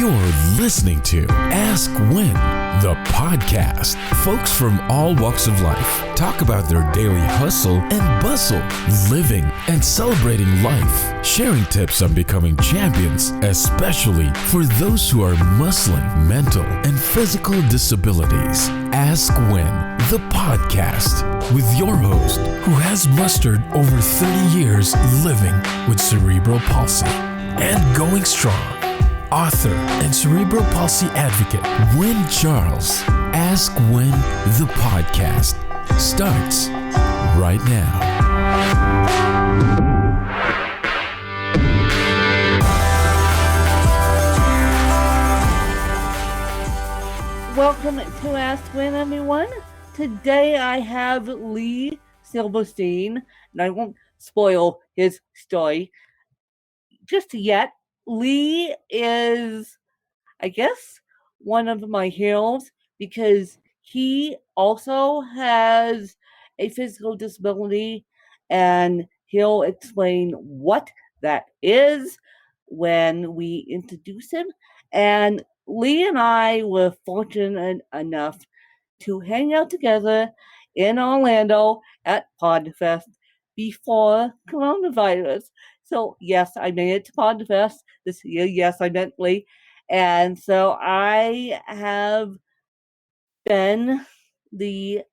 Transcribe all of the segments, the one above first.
You're listening to Ask When, the podcast. Folks from all walks of life talk about their daily hustle and bustle, living and celebrating life, sharing tips on becoming champions, especially for those who are muscling mental and physical disabilities. Ask When, the podcast, with your host who has mustered over 30 years living with cerebral palsy and going strong. Author and cerebral palsy advocate Wynn Charles. Ask When, the podcast starts right now. Welcome to Ask When, everyone. Today I have Lee Silverstein, and I won't spoil his story just yet. Lee is, I guess, one of my heroes because he also has a physical disability, and he'll explain what that is when we introduce him. And Lee and I were fortunate enough to hang out together in Orlando at PodFest before coronavirus. So yes, I made it to PodFest this year. Yes, I meant Lee. And so I have had the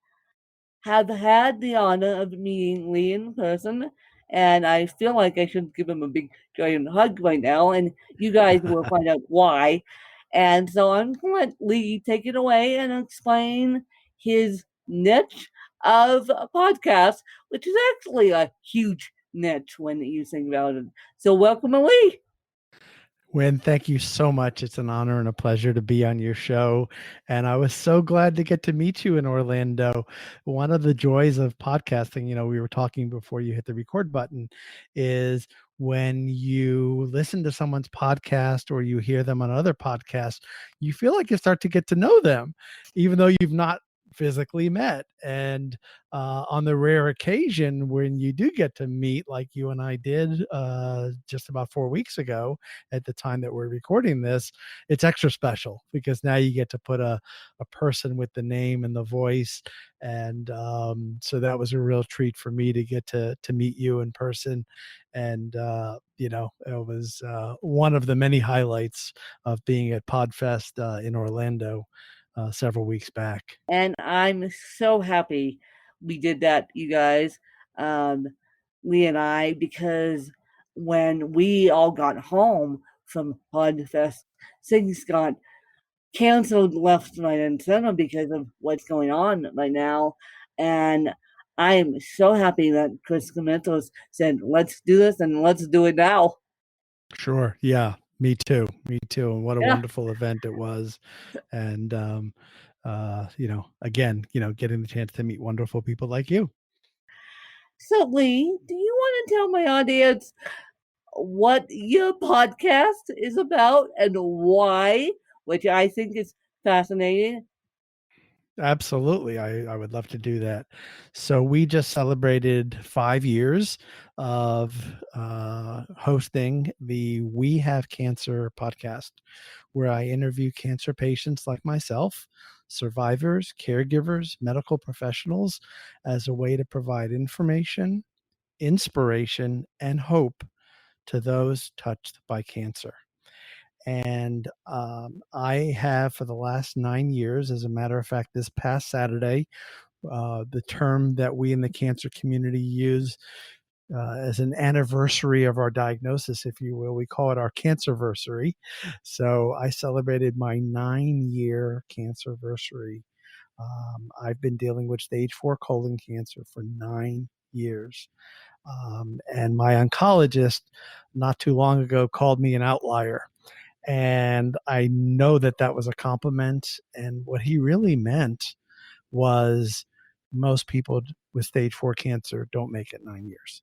honor of meeting Lee in person, and I feel like I should give him a big giant hug right now, and you guys will find out why. And so I'm going to let Lee take it away and explain his niche of a podcast, which is actually a huge niche when you think about it. So welcome, Lee. Wynn, thank you so much. It's an honor and a pleasure to be on your show. And I was so glad to get to meet you in Orlando. One of the joys of podcasting, we were talking before you hit the record button, is when you listen to someone's podcast or you hear them on other podcasts, you feel like you start to get to know them, even though you've not physically met. And on the rare occasion when you do get to meet, like you and I did just about 4 weeks ago at the time that we're recording this, it's extra special because now you get to put a person with the name and the voice. And so that was a real treat for me to get to meet you in person. And it was one of the many highlights of being at PodFest in Orlando several weeks back. And I'm so happy we did that, you guys, Lee and I, because when we all got home from PodFest, things got canceled left, right, and center because of what's going on right now. And I am so happy that Chris Comentos said, let's do this and let's do it now. Sure. Yeah. Me too. And what a wonderful event it was. And, again, getting the chance to meet wonderful people like you. So, Lee, do you want to tell my audience what your podcast is about and why, which I think is fascinating? Absolutely. I would love to do that. So we just celebrated 5 years of hosting the We Have Cancer podcast, where I interview cancer patients like myself, survivors, caregivers, medical professionals, as a way to provide information, inspiration, and hope to those touched by cancer. And I have for the last 9 years, as a matter of fact, this past Saturday, the term that we in the cancer community use as an anniversary of our diagnosis, if you will, we call it our cancerversary. So I celebrated my 9-year cancerversary. I've been dealing with stage 4 colon cancer for 9 years. And my oncologist not too long ago called me an outlier. And I know that that was a compliment. And what he really meant was most people with stage 4 cancer don't make it 9 years.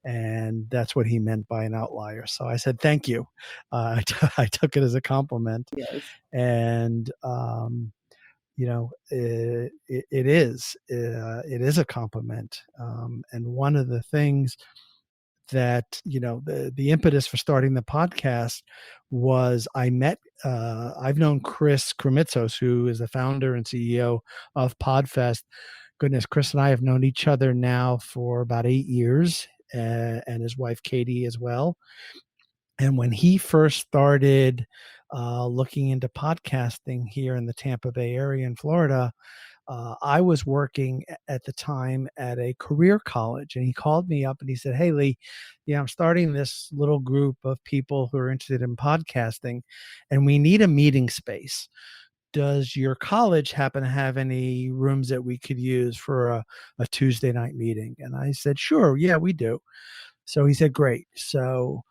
And that's what he meant by an outlier. So I said, thank you. I took it as a compliment. Yes. And, it is a compliment. And one of the things that, the impetus for starting the podcast was I've known Chris Kremitzos, who is the founder and CEO of Podfest. Goodness, Chris and I have known each other now for about 8 years, and his wife Katie as well. And when he first started looking into podcasting here in the Tampa Bay area in Florida, I was working at the time at a career college, and he called me up and he said, "Hey, Lee, I'm starting this little group of people who are interested in podcasting, and we need a meeting space. Does your college happen to have any rooms that we could use for a Tuesday night meeting?" And I said, "Sure, yeah, we do." So he said, "Great." So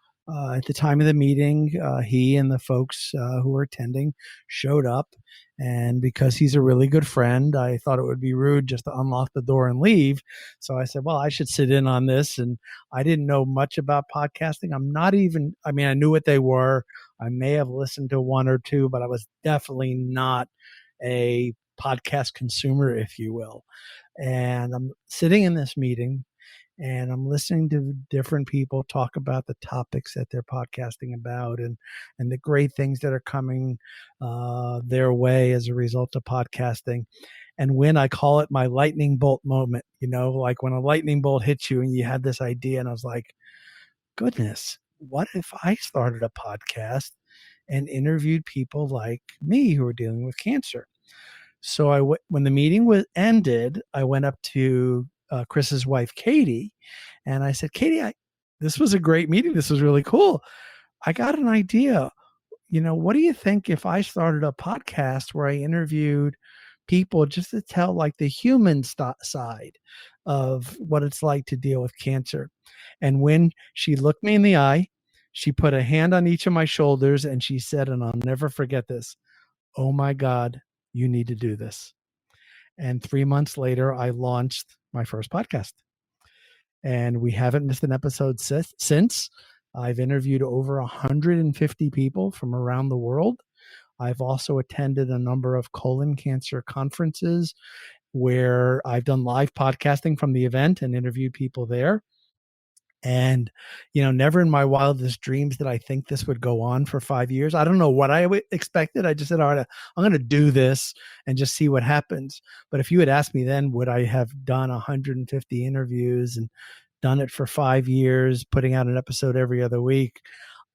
at the time of the meeting, he and the folks who were attending showed up. And because he's a really good friend, I thought it would be rude just to unlock the door and leave. So I said, well, I should sit in on this. And I didn't know much about podcasting. I knew what they were. I may have listened to one or two, but I was definitely not a podcast consumer, if you will. And I'm sitting in this meeting, and I'm listening to different people talk about the topics that they're podcasting about, and the great things that are coming their way as a result of podcasting. And when I call it my lightning bolt moment, like when a lightning bolt hits you and you had this idea, and I was like, goodness, what if I started a podcast and interviewed people like me who are dealing with cancer? So when the meeting was ended, I went up to Chris's wife, Katie, and I said, "Katie, this was a great meeting. This was really cool. I got an idea. What do you think if I started a podcast where I interviewed people just to tell like the human side of what it's like to deal with cancer?" And when she looked me in the eye, she put a hand on each of my shoulders and she said, and I'll never forget this, "Oh my God, you need to do this." And 3 months later, I launched my first podcast. And we haven't missed an episode since. I've interviewed over 150 people from around the world. I've also attended a number of colon cancer conferences where I've done live podcasting from the event and interviewed people there. And, never in my wildest dreams did I think this would go on for 5 years. I don't know what I expected. I just said, all right, I'm going to do this and just see what happens. But if you had asked me then, would I have done 150 interviews and done it for 5 years, putting out an episode every other week?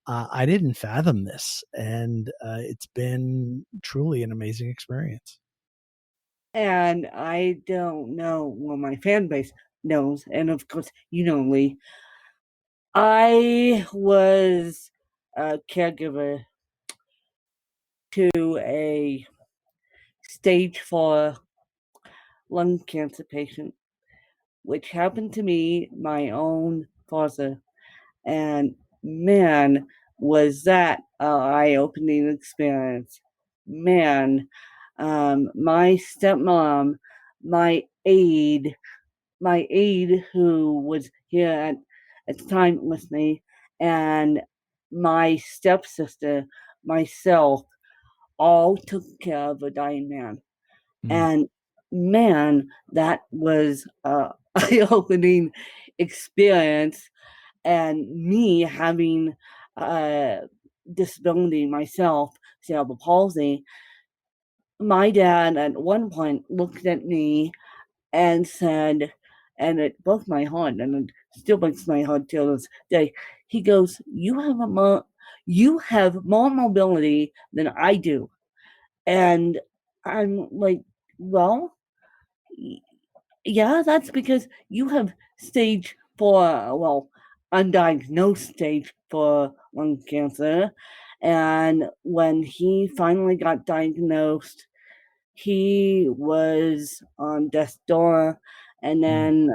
I didn't fathom this. And it's been truly an amazing experience. And I don't know, well, my fan base knows, and of course, Lee, I was a caregiver to a stage 4 lung cancer patient, which happened to me, my own father. And man, was that an eye-opening experience. Man, my stepmom, my aide who was here at the time with me, and my stepsister, myself, all took care of a dying man. And man, that was an eye-opening experience. And me having disability myself, cerebral palsy, my dad at one point looked at me and said, and it broke my heart, and it still breaks my heart till this day. He goes, you have more mobility than I do. And I'm like, well, yeah, that's because you have stage 4, well, undiagnosed stage 4 lung cancer. And when he finally got diagnosed, he was on death's door. And then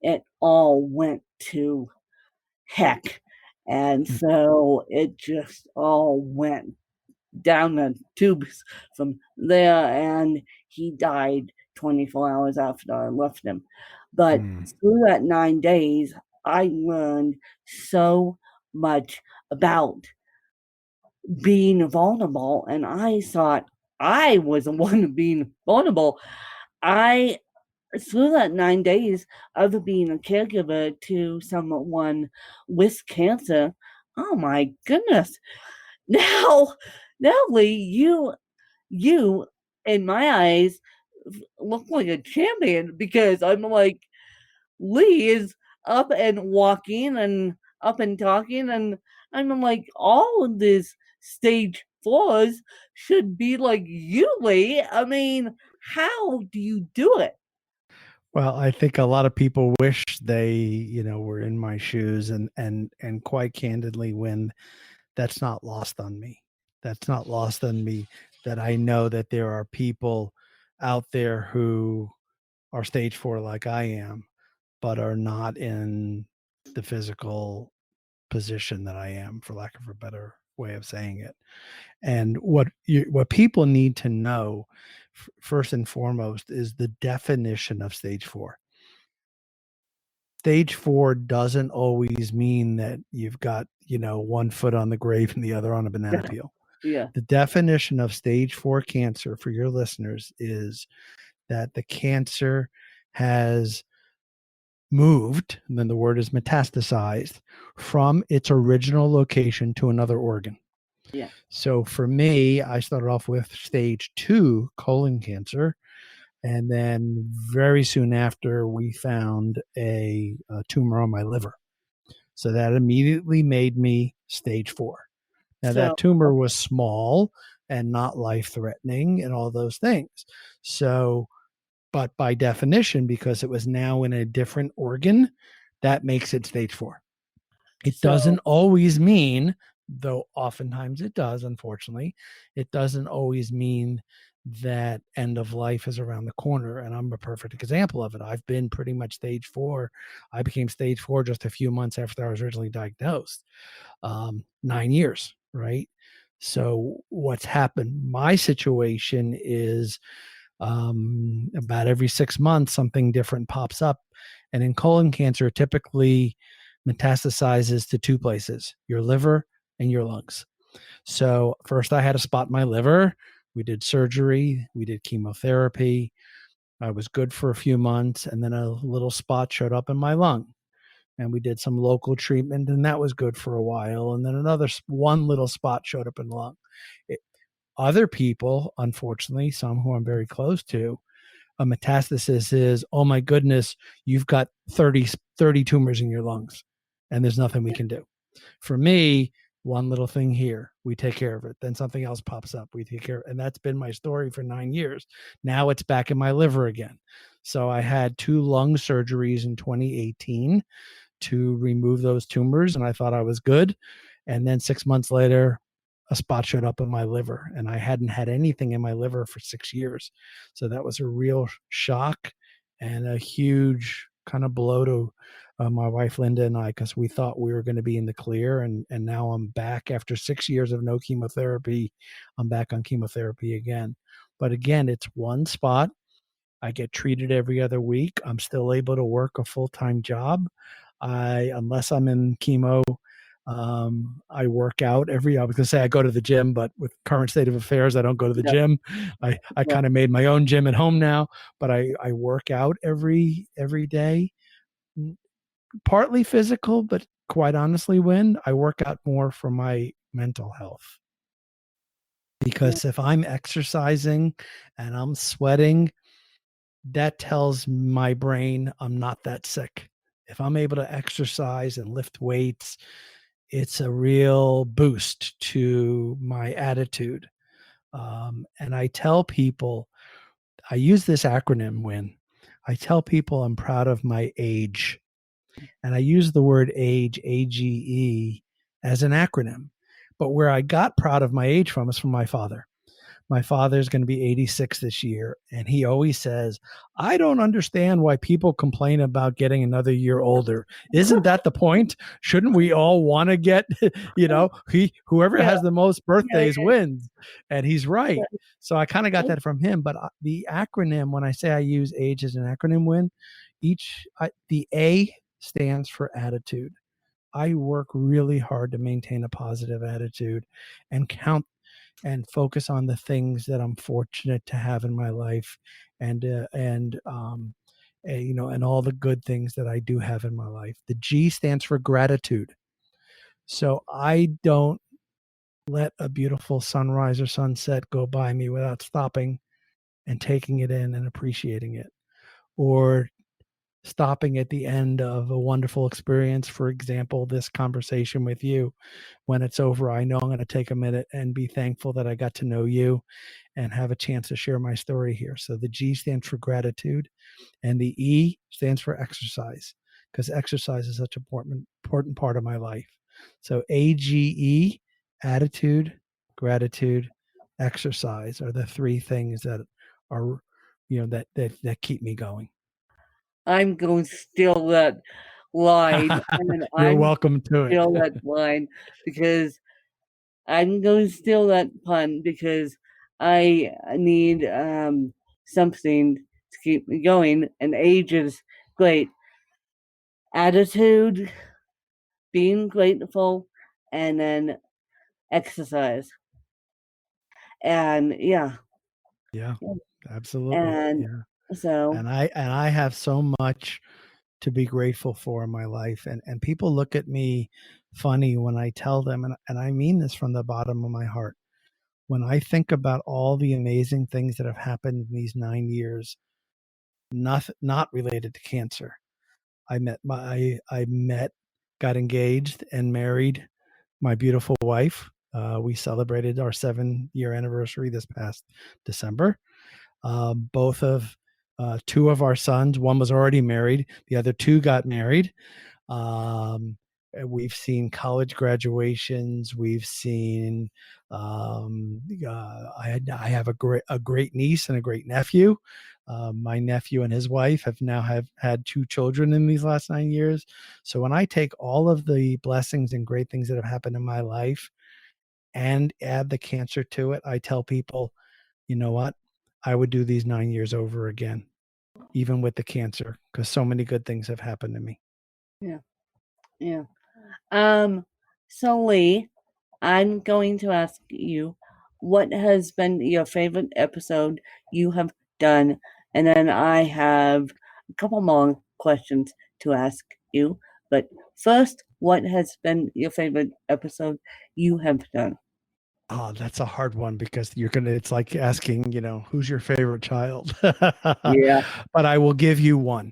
it all went to heck. And so it just all went down the tubes from there, and he died 24 hours after I left him. But through that 9 days, I learned so much about being vulnerable, and I thought I was the one being vulnerable. I through that 9 days of being a caregiver to someone with cancer, oh my goodness. Now, Lee, you, in my eyes, look like a champion because I'm like, Lee is up and walking and up and talking, and I'm like, all of these stage fours should be like you, Lee. I mean, how do you do it? Well, I think a lot of people wish they, were in my shoes, and quite candidly, when that's not lost on me. That's not lost on me, that I know that there are people out there who are stage 4 like I am, but are not in the physical position that I am, for lack of a better way of saying it. And what people need to know, first and foremost, is the definition of stage 4. Stage 4 doesn't always mean that you've got, one foot on the grave and the other on a banana peel. Yeah. The definition of stage 4 cancer for your listeners is that the cancer has moved, and then the word is metastasized, from its original location to another organ. Yeah. So for me, I started off with stage 2 colon cancer. And then very soon after, we found a tumor on my liver. So that immediately made me stage 4. Now, So, that tumor was small and not life-threatening and all those things. So, but by definition, because it was now in a different organ, that makes it stage 4. It doesn't always mean, though oftentimes it does, unfortunately, it doesn't always mean that end of life is around the corner. And I'm a perfect example of it. I've been pretty much stage 4. I became stage 4 just a few months after I was originally diagnosed. 9 years, right? So what's happened, my situation is about every 6 months, something different pops up. And in colon cancer, typically metastasizes to 2 places, your liver and your lungs. So first I had to spot my liver. We did surgery, we did chemotherapy. I was good for a few months, and then a little spot showed up in my lung. And we did some local treatment, and that was good for a while. And then one little spot showed up in the lung. Other people, unfortunately, some who I'm very close to, a metastasis is, oh my goodness, you've got 30 tumors in your lungs, and there's nothing we can do. For me, one little thing here, we take care of it. Then something else pops up, we take care of it. And that's been my story for 9 years. Now it's back in my liver again. So I had 2 lung surgeries in 2018 to remove those tumors, and I thought I was good. And then 6 months later, a spot showed up in my liver, and I hadn't had anything in my liver for 6 years. So that was a real shock and a huge kind of blow to my wife Linda and I, because we thought we were going to be in the clear, and now I'm back after 6 years of no chemotherapy. I'm back on chemotherapy again. But again, it's one spot. I get treated every other week. I'm still able to work a full-time job. Unless I'm in chemo, I work out I was going to say I go to the gym, but with current state of affairs, I don't go to the gym. I kind of made my own gym at home now, but I work out every day, partly physical, but quite honestly, when I work out more for my mental health. Because if I'm exercising and I'm sweating, that tells my brain I'm not that sick. If I'm able to exercise and lift weights, it's a real boost to my attitude. And I tell people, I use this acronym when I tell people I'm proud of my age. And I use the word age, AGE, as an acronym. But where I got proud of my age from is from my father. My father's going to be 86 this year. And he always says, I don't understand why people complain about getting another year older. Isn't that the point? Shouldn't we all want to get, whoever has the most birthdays wins. And he's right. So I kind of got that from him. But the acronym, when I say I use age as an acronym, the A stands for attitude. I work really hard to maintain a positive attitude and focus on the things that I'm fortunate to have in my life, and and all the good things that I do have in my life. The G stands for gratitude. So I don't let a beautiful sunrise or sunset go by me without stopping and taking it in and appreciating it, or stopping at the end of a wonderful experience. For example, this conversation with you, when it's over, I know I'm going to take a minute and be thankful that I got to know you and have a chance to share my story here. So the G stands for gratitude, and the E stands for exercise, because exercise is such an important part of my life. So AGE, attitude, gratitude, exercise are the three things that are, that keep me going. I'm going to steal that line, and You're I'm welcome to it. steal that line because I'm going to steal that pun because I need something to keep me going, and age is great. Attitude, being grateful, and then exercise. And Yeah, absolutely. and Yeah. so And I have so much to be grateful for in my life. And people look at me funny when I tell them, and I mean this from the bottom of my heart. When I think about all the amazing things that have happened in these 9 years, not related to cancer. I met, got engaged and married my beautiful wife. We celebrated our 7-year anniversary this past December. Both of two of our sons, one was already married, the other two got married. We've seen college graduations. We've seen. I have a great niece and a great nephew. My nephew and his wife have had 2 children in these last 9 years. So when I take all of the blessings and great things that have happened in my life and add the cancer to it, I tell people, you know what? I would do these 9 years over again, even with the cancer, because so many good things have happened to me. Yeah. So Lee, I'm going to ask you, what has been your favorite episode you have done? And then I have a couple more questions to ask you. But first, what has been your favorite episode you have done? Oh, that's a hard one, because it's like asking, who's your favorite child? Yeah. But I will give you one.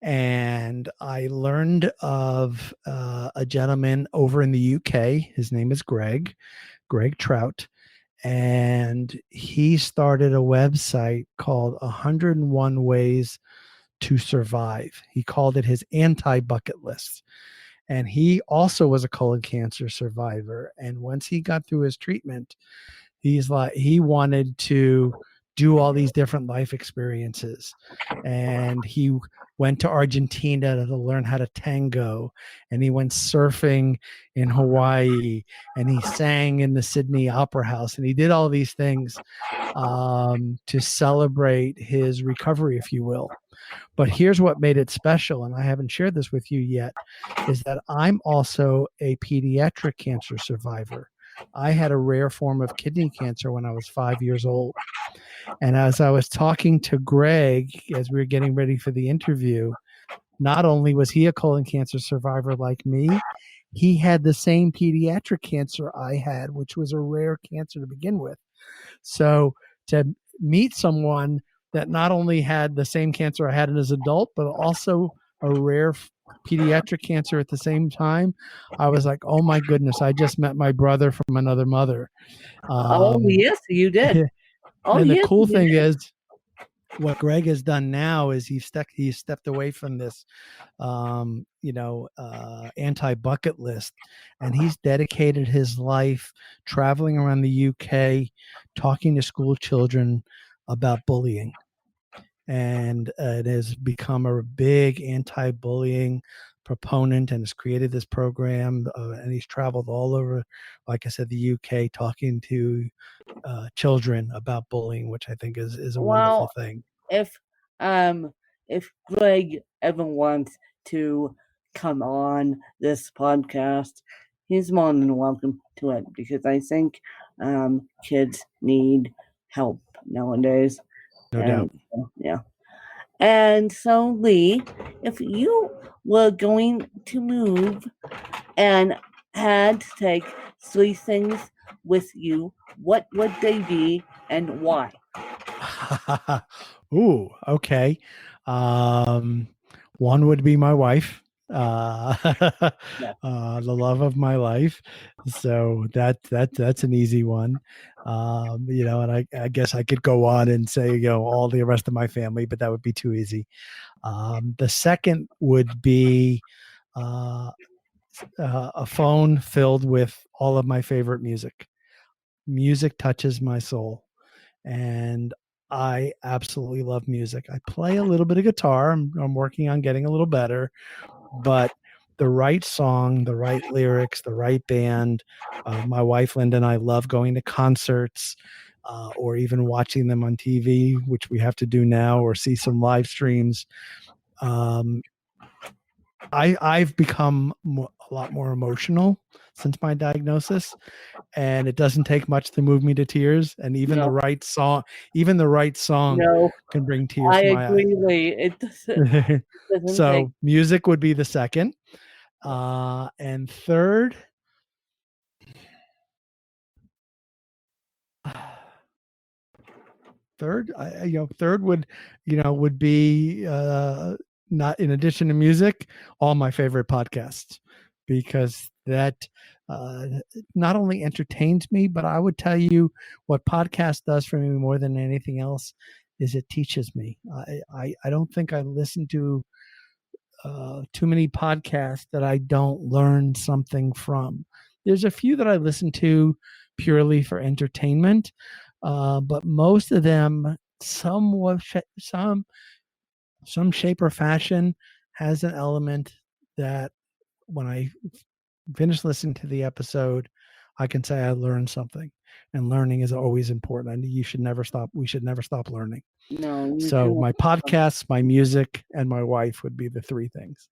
And I learned of a gentleman over in the UK. His name is Greg Trout. And he started a website called 101 Ways to Survive. He called it his anti-bucket list. And he also was a colon cancer survivor. And once he got through his treatment, he wanted to do all these different life experiences. And he went to Argentina to learn how to tango, and he went surfing in Hawaii, and he sang in the Sydney Opera House, and he did all these things to celebrate his recovery, if you will. But here's what made it special, and I haven't shared this with you yet, is that I'm also a pediatric cancer survivor. I had a rare form of kidney cancer when I was 5 years old. And as I was talking to Greg, as we were getting ready for the interview, not only was he a colon cancer survivor like me, he had the same pediatric cancer I had, which was a rare cancer to begin with. So to meet someone that not only had the same cancer I had as an adult, but also a rare pediatric cancer at the same time, I was like, oh my goodness, I just met my brother from another mother. Yes, you did. And the cool thing is, what Greg has done now is he's stepped away from this, anti-bucket list, and he's dedicated his life traveling around the UK, talking to school children about bullying. And it has become a big anti-bullying proponent, and has created this program, and he's traveled all over, like I said, the UK, talking to children about bullying, which I think is a wonderful thing. If Greg ever wants to come on this podcast, he's more than welcome to it, because I think kids need help nowadays. No doubt. Yeah. And so, Lee, if you were going to move and had to take three things with you, what would they be and why? Ooh, okay. One would be my wife, Yeah. the love of my life. So that's an easy one. And I guess I could go on and say, all the rest of my family, but that would be too easy. The second would be uh, a phone filled with all of my favorite music. Music touches my soul, and I absolutely love music. I play a little bit of guitar. I'm working on getting a little better, but the right song, the right lyrics, the right band. My wife Linda and I love going to concerts, or even watching them on TV, which we have to do now, or see some live streams. Um, I've become a lot more emotional since my diagnosis, and it doesn't take much to move me to tears. And No, even the right song no, can bring tears I to my agree, Lee. It eyes. doesn't take. So music would be the second, and third. Third would be not in addition to music, all my favorite podcasts, because that uh, not only entertains me, but I would tell you what podcast does for me more than anything else is it teaches me. I don't think I listen to too many podcasts that I don't learn something from. There's a few that I listen to purely for entertainment, but most of them, some shape or fashion, has an element that when I finish listening to the episode, I can say I learned something, and learning is always important. And you should never stop. We should never stop learning. No, you So should. my podcasts, my music, and my wife would be the three things.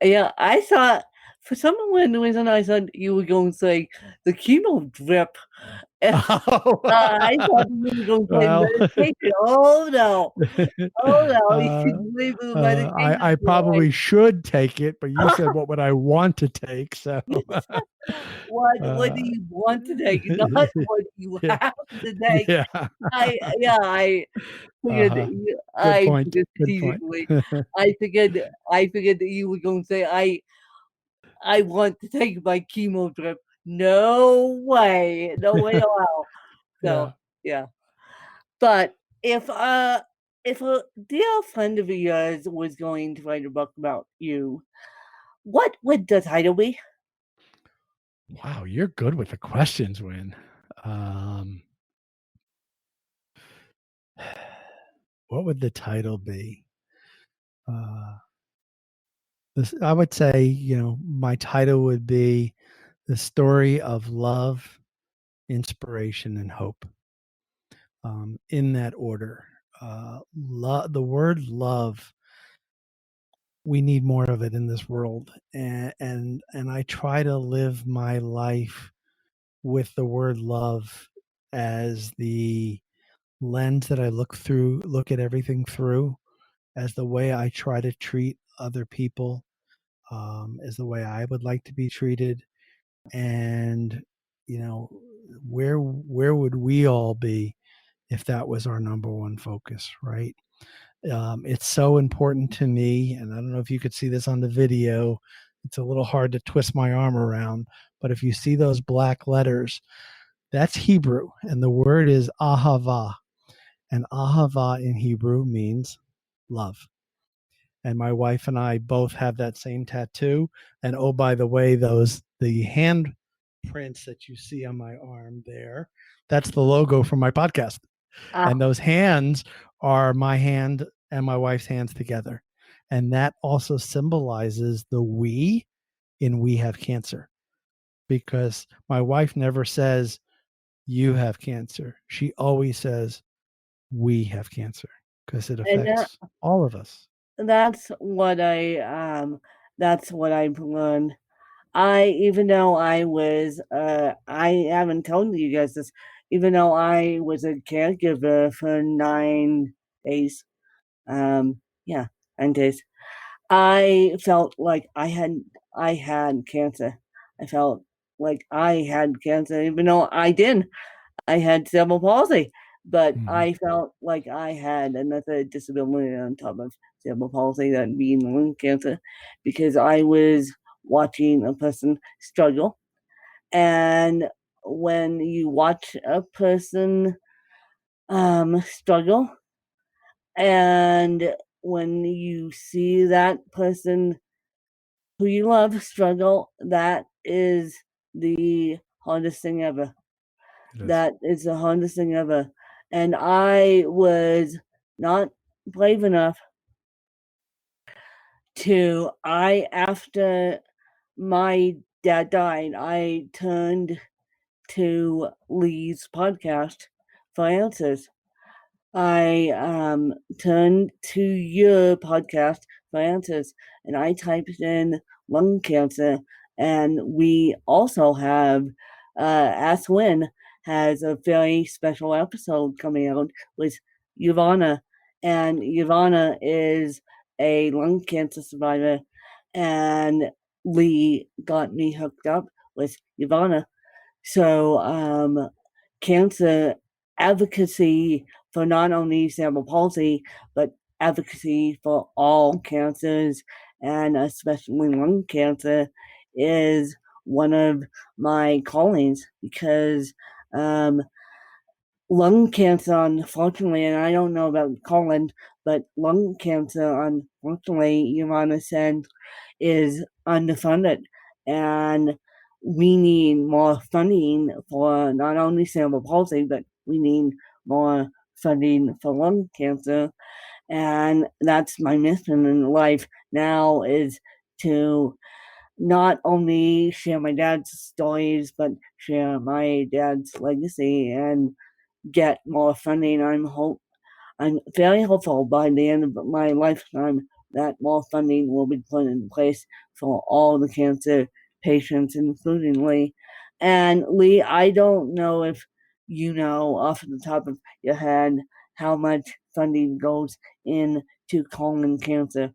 Yeah, I thought for some reason I thought you were going to say the chemo drip. Oh, I thought you were going to say well, meditation. Oh no, oh no, you uh, should believe in I medication. probably should take it, but you said what would I want to take? So, What do uh, you want to take, not what you yeah, have to take. yeah. I figured that Uh-huh. you, Good I point. figured Good point. strategically. I figured that you were going to say I want to take my chemo drip. No way. No way allowed. So Yeah. yeah. But if a dear friend of yours was going to write a book about you, what would the title be? Wow, you're good with the questions, Win. Um, what would the title be? Uh, I would say, my title would be The Story of Love, Inspiration, and Hope. In that order. The word love, we need more of it in this world, and I try to live my life with the word love as the lens that I look at everything through, as the way I try to treat other people, as the way I would like to be treated. And you know where would we all be if that was our number one focus, right? It's so important to me, and I don't know if you could see this on the video. It's a little hard to twist my arm around, but if you see those black letters, that's Hebrew, and the word is ahava, and ahava in Hebrew means love. And my wife and I both have that same tattoo. And oh, by the way, the hand prints that you see on my arm there, that's the logo for my podcast. Ah, And those hands are my hand and my wife's hands together. And that also symbolizes the we in We Have Cancer, because my wife never says you have cancer. She always says we have cancer, because it and affects all of us. that's what that's what I've learned. Even though I haven't told you guys this, even though I was a caregiver for 9 days, Yeah, and days. I felt like I had cancer. I felt like I had cancer, even though I didn't. I had cerebral palsy, but I felt like I had another disability on top of cerebral palsy, that being lung cancer, because I was watching a person struggle. And when you watch a person struggle, and when you see that person who you love struggle, that is the hardest thing ever. That is the hardest thing ever. And I was not brave enough after my dad died, I turned to Lee's podcast for answers. I turned to your podcast for answers, and I typed in lung cancer, and we also have Ask Win has a very special episode coming out with Yvonne, and Yvonne is a lung cancer survivor, and Lee got me hooked up with Yvonne. So cancer advocacy for not only cerebral palsy, but advocacy for all cancers, and especially lung cancer, is one of my callings, because lung cancer, unfortunately, and I don't know about colon, but lung cancer, unfortunately, Yvonne said, is underfunded. And we need more funding for not only cerebral palsy, but we need more funding for lung cancer. And that's my mission in life now, is to not only share my dad's stories, but share my dad's legacy and get more funding. I'm very hopeful by the end of my lifetime that more funding will be put in place for all the cancer patients, including Lee. And Lee, I don't know if you know off the top of your head how much funding goes into colon cancer.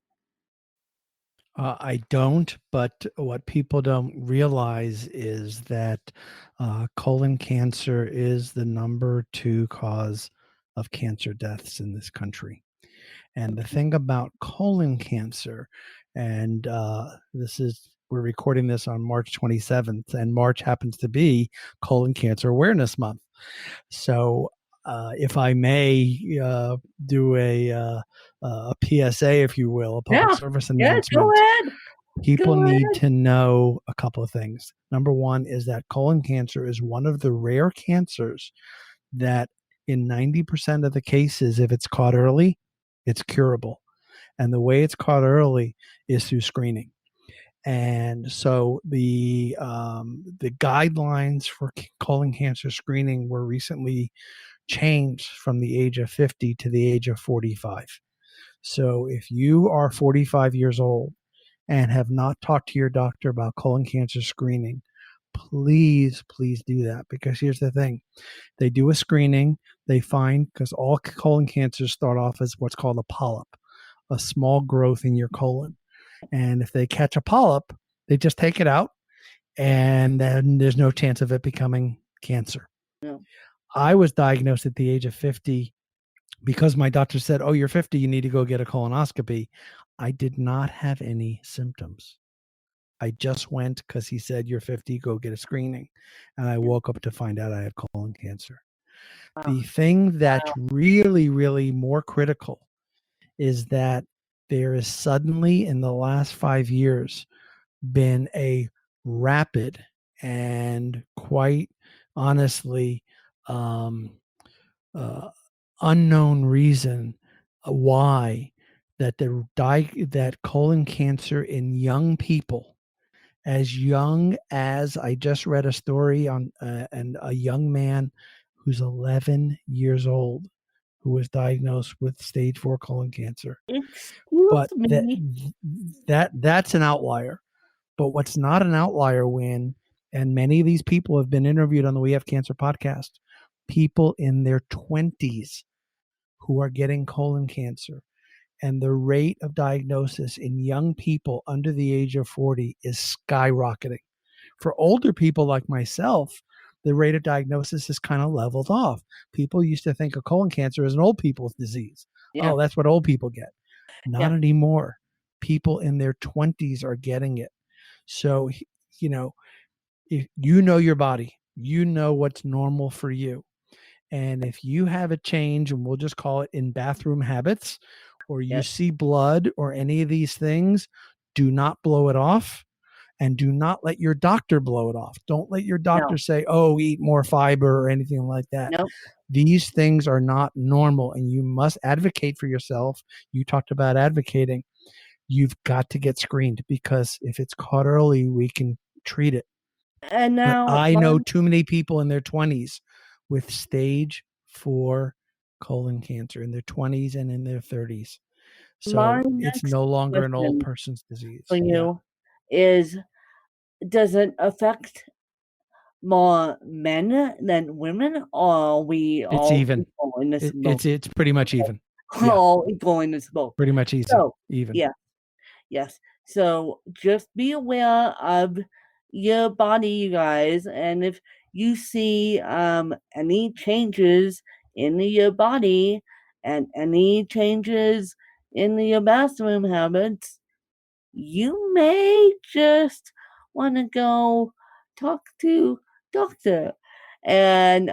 I don't, but what people don't realize is that colon cancer is the number 2 cause of cancer deaths in this country. And the thing about colon cancer, and we're recording this on March 27th, and March happens to be Colon Cancer Awareness Month. So, if I may do a PSA, if you will, a public service announcement. Go ahead. People need to know a couple of things. Number one is that colon cancer is one of the rare cancers that in 90% of the cases, if it's caught early, it's curable. And the way it's caught early is through screening. And so the guidelines for colon cancer screening were recently changed from the age of 50 to the age of 45. So if you are 45 years old and have not talked to your doctor about colon cancer screening, please do that. Because here's the thing. They do a screening. They find, because all colon cancers start off as what's called a polyp, a small growth in your colon. And if they catch a polyp, they just take it out, and then there's no chance of it becoming cancer. No. I was diagnosed at the age of 50 because my doctor said, "Oh, you're 50, you need to go get a colonoscopy." I did not have any symptoms. I just went because he said, "You're 50, go get a screening." And I woke up to find out I had colon cancer. Wow. The thing that's really, really more critical is that there is suddenly, in the last 5 years, been a rapid and quite honestly unknown reason why that colon cancer in young people, as young as, I just read a story on and a young man who's 11 years old who was diagnosed with stage 4 colon cancer. But that's an outlier. But what's not an outlier, Win, and many of these people have been interviewed on the We Have Cancer podcast, people in their 20s who are getting colon cancer. and the rate of diagnosis in young people under the age of 40 is skyrocketing. For older people like myself, the rate of diagnosis is kind of leveled off. People used to think of colon cancer as an old people's disease. Yeah. Oh, that's what old people get. Not Yeah. anymore. People in their 20s are getting it. So, if you know your body, you know what's normal for you. And if you have a change, and we'll just call it in bathroom habits, or you Yes. see blood or any of these things, do not blow it off, and do not let your doctor blow it off. Don't let your doctor No. say, oh, eat more fiber or anything like that. Nope. These things are not normal, and you must advocate for yourself. You talked about advocating. You've got to get screened, because if it's caught early, we can treat it. And But now I know too many people in their 20s with stage 4 colon cancer, in their 20s and in their 30s. my So it's next no longer an old question person's disease. for Yeah. you is, does it affect more men than women, or are we It's all even. equal in this boat? It's pretty much even. Yeah, All equal in this boat. pretty much easy. So, Even. yeah. Yes. So just be aware of your body, you guys, and if you see any changes in your body and any changes in your bathroom habits, you may just want to go talk to doctor. And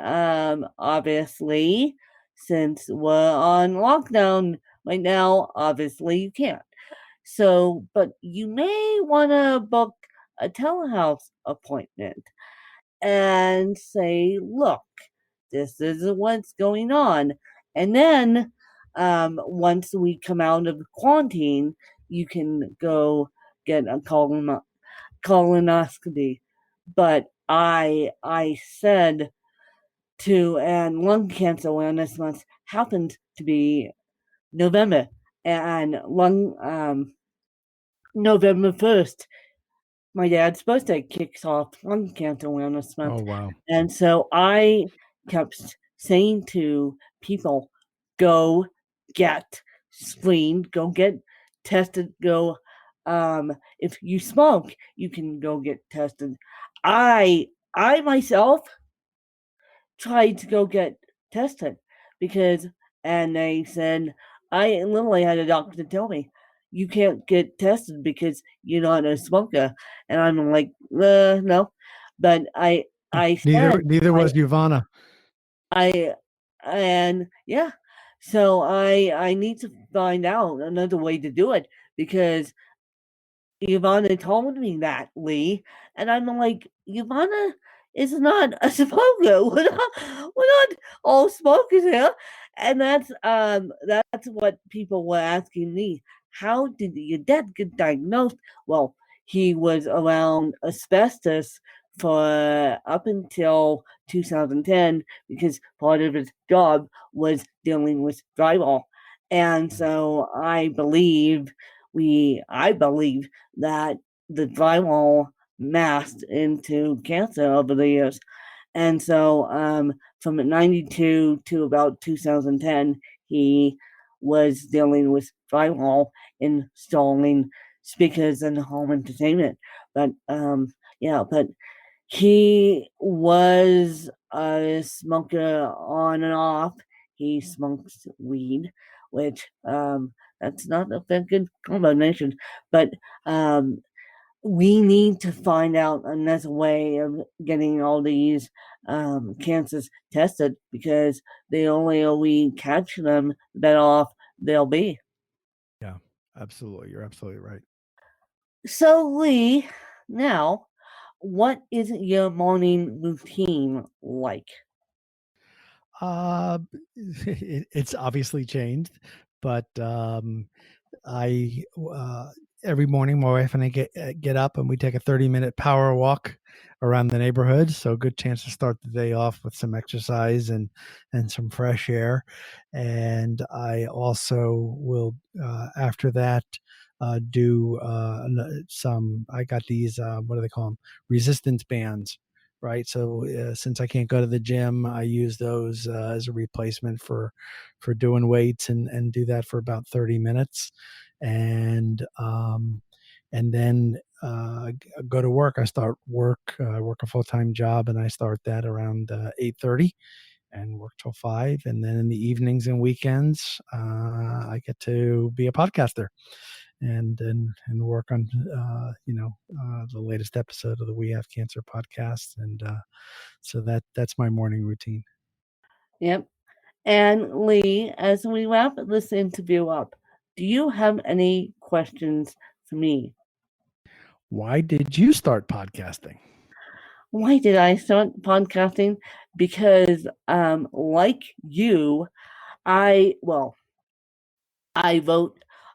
obviously, since we're on lockdown right now, obviously you can't. So, but you may want to book a telehealth appointment and say, look, this is what's going on. And then once we come out of quarantine, you can go get a colonoscopy. But I said to, and Lung Cancer Awareness Month happened to be November, and November 1st, my dad's birthday kicks off Lung Cancer Awareness Month. Oh, wow. And so I kept saying to people, go get screened, go get tested, go, if you smoke, you can go get tested. I myself tried to go get tested because, and they said, I literally had a doctor tell me, you can't get tested because you're not a smoker. And I'm like, no. But I said, Neither was Ivana. and yeah, so I need to find out another way to do it, because Ivana told me that, Lee, and I'm like, Ivana is not a smoker. We're not all smokers here, and that's what people were asking me. How did your dad get diagnosed? Well, he was around asbestos for up until 2010, because part of his job was dealing with drywall, and so I believe that the drywall masked into cancer over the years. And so from 92 to about 2010, he was dealing with drywall, installing speakers and home entertainment. But but he was a smoker on and off. He smokes weed, which that's not a very good combination. But we need to find out another way of getting all these cancers tested, because the earlier we catch them, the better off they'll be. Yeah, absolutely. You're absolutely right. So, Lee, now, what is your morning routine like? Uh, it's obviously changed, but I every morning my wife and I get up and we take a 30-minute power walk around the neighborhood. So good chance to start the day off with some exercise and some fresh air. And I also will after that do some. I got these what do they call them? Resistance bands. right? So since I can't go to the gym, I use those as a replacement for doing weights, and do that for about 30 minutes, and then go to work. I start work. I work a full-time job, and I start that around 8:30 and work till 5. And then in the evenings and weekends, I get to be a podcaster and work on the latest episode of the We Have Cancer podcast. And so that's my morning routine. Yep. And Lee, as we wrap this interview up, do you have any questions for me? Why did you start podcasting? Why did I start podcasting? Because, like you, I wrote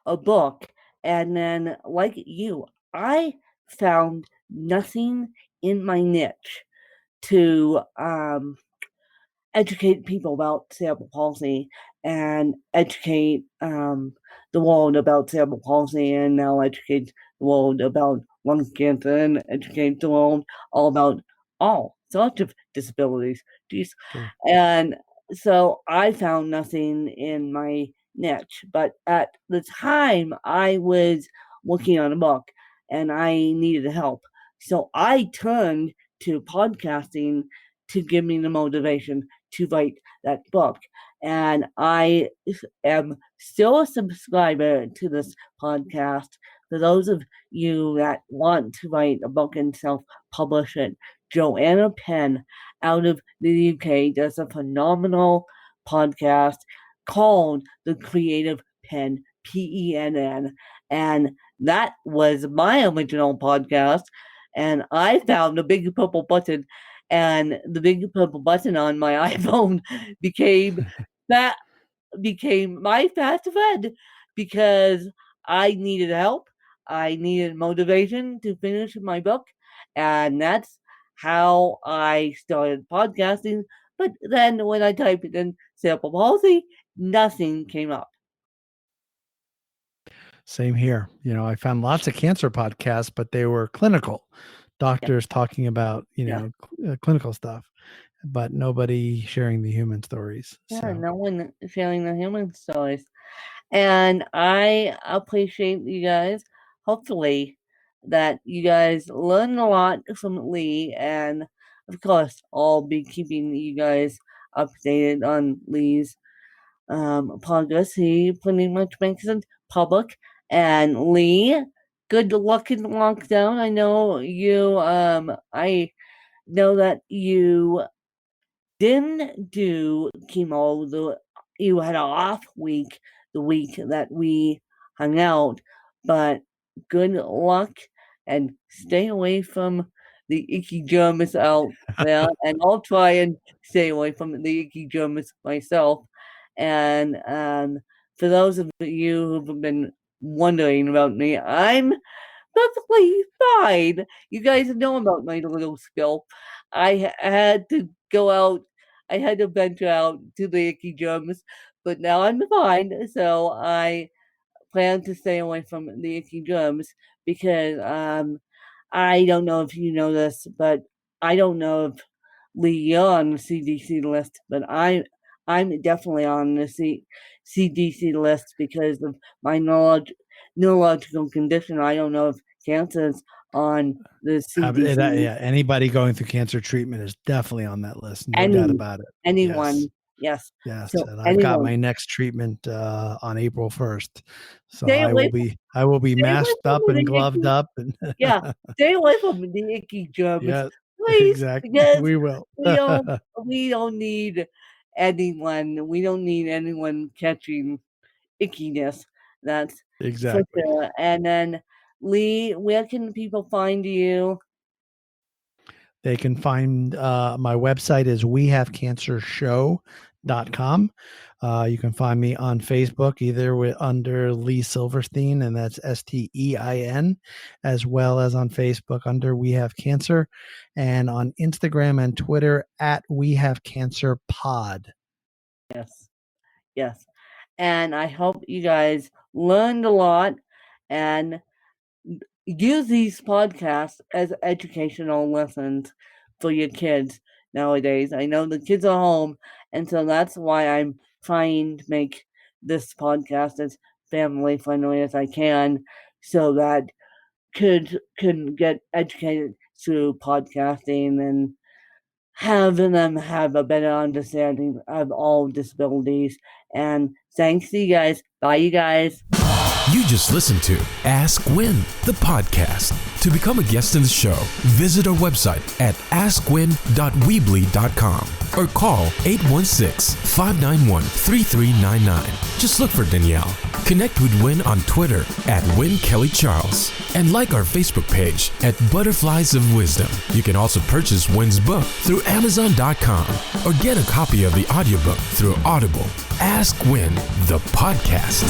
a book, and then, like you, I found nothing in my niche to educate people about cerebral palsy and educate the world about cerebral palsy, and now educate the world about lung cancer, and educate the world all about all sorts of disabilities. Sure. And so I found nothing in my niche, but at the time I was working on a book and I needed help. So I turned to podcasting to give me the motivation to write that book. And I am still a subscriber to this podcast. For those of you that want to write a book and self-publish it, Joanna Penn out of the UK does a phenomenal podcast called The Creative Pen, PENN. And that was my original podcast. And I found a big purple button, and the big purple button on my iPhone became my fast friend, because I needed help. I needed motivation to finish my book, and that's how I started podcasting. But then when I typed in cerebral palsy, nothing came up. Same here. I found lots of cancer podcasts, but they were clinical doctors talking about, clinical stuff, but nobody sharing the human stories. Yeah, So. no one sharing the human stories. And I appreciate you guys. Hopefully that you guys learn a lot from Lee, and of course I'll be keeping you guys updated on Lee's progress. He pretty much makes it public. And Lee, good luck in lockdown. I know you I know that you didn't do chemo. You had an off week the week that we hung out, but good luck and stay away from the icky germs out there. And I'll try and stay away from the icky germs myself. And for those of you who've been wondering about me, I'm perfectly fine. You guys know about my little spill. I had to go out. I had to venture out to the icky germs, but now I'm fine. So I plan to stay away from the icky germs, because I don't know if you know this, but I don't know if Lee, you're on the CDC list, but I'm definitely on the CDC list because of my neurological condition. I don't know if cancer is on the CDC. Yeah, anybody going through cancer treatment is definitely on that list. No doubt about it. Anyone. Yes. Yes. So And I've got my next treatment on April 1st. So I will be masked up and gloved up. And yeah. Stay away from the icky germs. Yeah, please, exactly. Because we will. we don't need anyone. We don't need anyone catching ickiness. That's exactly. for sure. And then Lee, where can people find you? They can find my website is wehavecancershow.com. You can find me on Facebook either under Lee Silverstein, and that's STEIN, as well as on Facebook under We Have Cancer, and on Instagram and Twitter at We Have Cancer Pod. Yes. And I hope you guys learned a lot and use these podcasts as educational lessons for your kids nowadays. I know the kids are home, and so that's why I'm trying to make this podcast as family friendly as I can, so that kids can get educated through podcasting and having them have a better understanding of all disabilities. And thanks to you guys. Bye, you guys. You just listened to Ask Win, the podcast. To become a guest in the show, visit our website at askwin.weebly.com or call 816-591-3399. Just look for Danielle. Connect with Win on Twitter at WinKellyCharles and like our Facebook page at Butterflies of Wisdom. You can also purchase Win's book through Amazon.com or get a copy of the audiobook through Audible. Ask Win, the podcast.